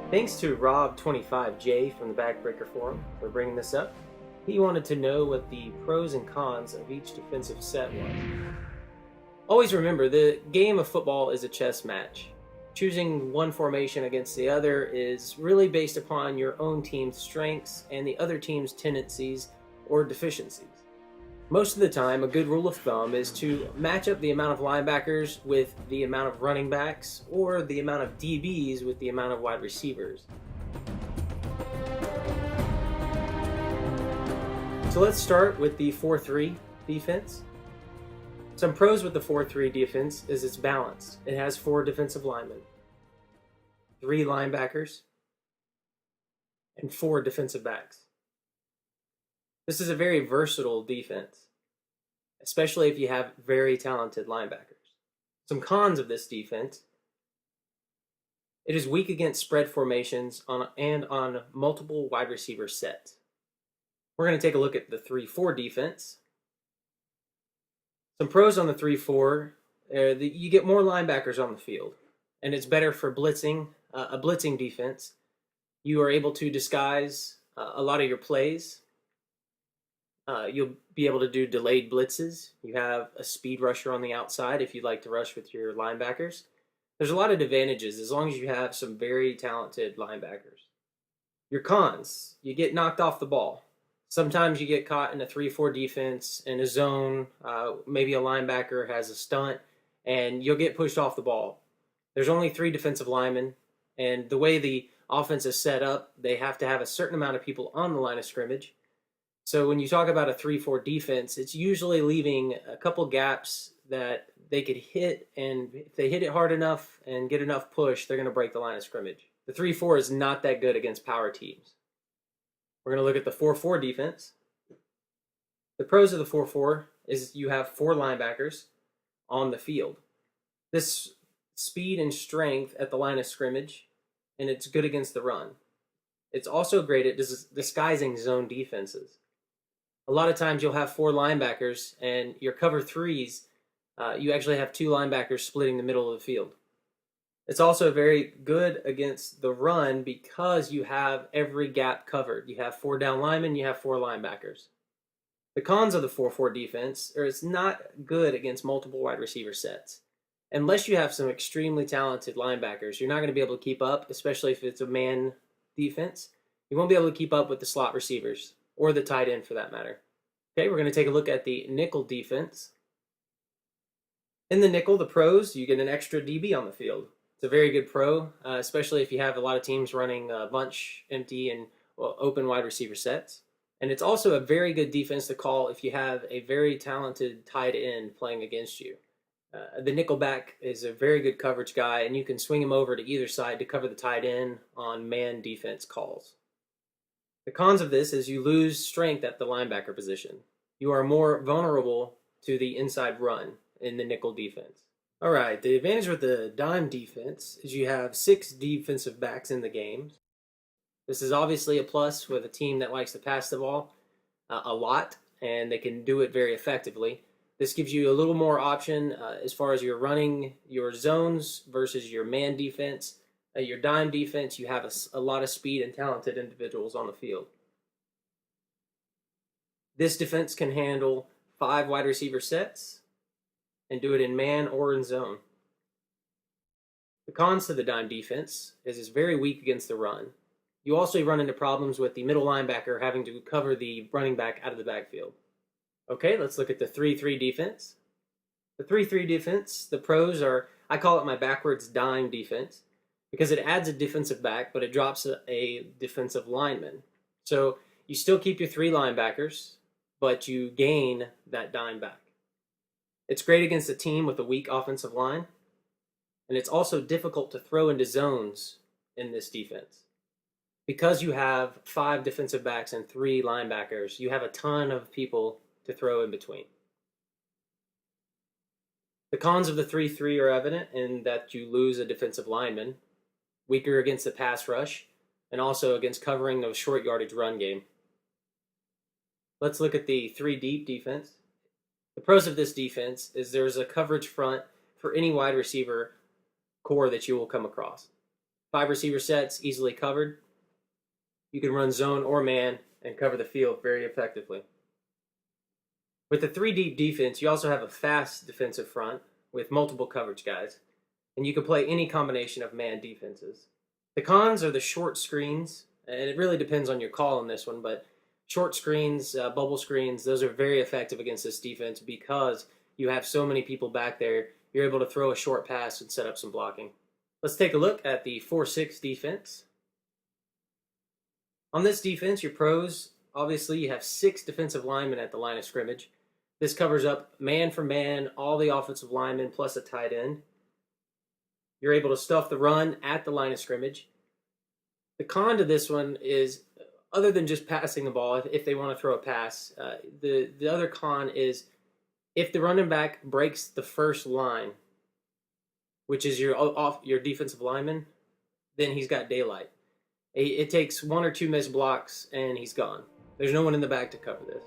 Thanks to Rob25J from the BackBreaker forum for bringing this up. He wanted to know what the pros and cons of each defensive set was. Always remember, the game of football is a chess match. Choosing one formation against the other is really based upon your own team's strengths and the other team's tendencies or deficiencies. Most of the time, a good rule of thumb is to match up the amount of linebackers with the amount of running backs or the amount of DBs with the amount of wide receivers. So let's start with the 4-3 defense. Some pros with the 4-3 defense is it's balanced. It has 4 defensive linemen, 3 linebackers, and 4 defensive backs. This is a very versatile defense, especially if you have very talented linebackers. Some cons of this defense: it is weak against spread formations and on multiple wide receiver sets. We're going to take a look at the 3-4 defense. Some pros on the 3-4: you get more linebackers on the field, and it's better for blitzing, a blitzing defense. You are able to disguise a lot of your plays. You'll be able to do delayed blitzes. You have a speed rusher on the outside if you'd like to rush with your linebackers. There's a lot of advantages as long as you have some very talented linebackers. Your cons: you get knocked off the ball. Sometimes you get caught in a 3-4 defense in a zone. Maybe a linebacker has a stunt, and you'll get pushed off the ball. There's only 3 defensive linemen, and the way the offense is set up, they have to have a certain amount of people on the line of scrimmage. So when you talk about a 3-4 defense, it's usually leaving a couple gaps that they could hit, and if they hit it hard enough and get enough push, they're going to break the line of scrimmage. The 3-4 is not that good against power teams. We're going to look at the 4-4 defense. The pros of the 4-4 is you have 4 linebackers on the field. This speed and strength at the line of scrimmage, and it's good against the run. It's also great at disguising zone defenses. A lot of times you'll have 4 linebackers, and your cover 3s, you actually have 2 linebackers splitting the middle of the field. It's also very good against the run because you have every gap covered. You have 4 down linemen, you have 4 linebackers. The cons of the 4-4 defense are it's not good against multiple wide receiver sets. Unless you have some extremely talented linebackers, you're not going to be able to keep up, especially if it's a man defense. You won't be able to keep up with the slot receivers, or the tight end for that matter. Okay, we're going to take a look at the nickel defense. In the nickel, the pros, you get an extra DB on the field. It's a very good pro, especially if you have a lot of teams running bunch, empty, and open wide receiver sets. And it's also a very good defense to call if you have a very talented tight end playing against you. The nickel back is a very good coverage guy, and you can swing him over to either side to cover the tight end on man defense calls. The cons of this is you lose strength at the linebacker position. You are more vulnerable to the inside run in the nickel defense. All right, the advantage with the dime defense is you have 6 defensive backs in the game. This is obviously a plus with a team that likes to pass the ball a lot, and they can do it very effectively. This gives you a little more option as far as you're running your zones versus your man defense. Your dime defense, you have a lot of speed and talented individuals on the field. This defense can handle 5 wide receiver sets and do it in man or in zone. The cons to the dime defense is it's very weak against the run. You also run into problems with the middle linebacker having to cover the running back out of the backfield. Okay, let's look at the 3-3 defense. The 3-3 defense, the pros are, I call it my backwards dime defense, because it adds a defensive back, but it drops a defensive lineman. So you still keep your 3 linebackers, but you gain that dime back. It's great against a team with a weak offensive line, and it's also difficult to throw into zones in this defense. Because you have 5 defensive backs and 3 linebackers, you have a ton of people to throw in between. The cons of the 3-3 are evident in that you lose a defensive lineman, weaker against the pass rush, and also against covering of short yardage run game. Let's look at the 3 deep defense. The pros of this defense is there's a coverage front for any wide receiver core that you will come across. 5 receiver sets, easily covered. You can run zone or man and cover the field very effectively. With the 3 deep defense, you also have a fast defensive front with multiple coverage guys, and you can play any combination of man defenses. The cons are the short screens, and it really depends on your call on this one, but short screens, bubble screens, those are very effective against this defense because you have so many people back there. You're able to throw a short pass and set up some blocking. Let's take a look at the 4-6 defense. On this defense, your pros, obviously you have 6 defensive linemen at the line of scrimmage. This covers up man for man, all the offensive linemen plus a tight end. You're able to stuff the run at the line of scrimmage. The con to this one is, other than just passing the ball, if they want to throw a pass, the other con is if the running back breaks the first line, which is your defensive lineman, then he's got daylight. It takes 1 or 2 missed blocks and he's gone. There's no one in the back to cover this.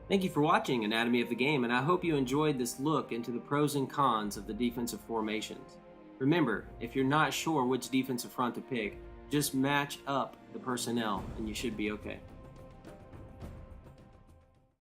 Thank you for watching Anatomy of the Game, and I hope you enjoyed this look into the pros and cons of the defensive formations. Remember, if you're not sure which defensive front to pick, just match up the personnel and you should be okay.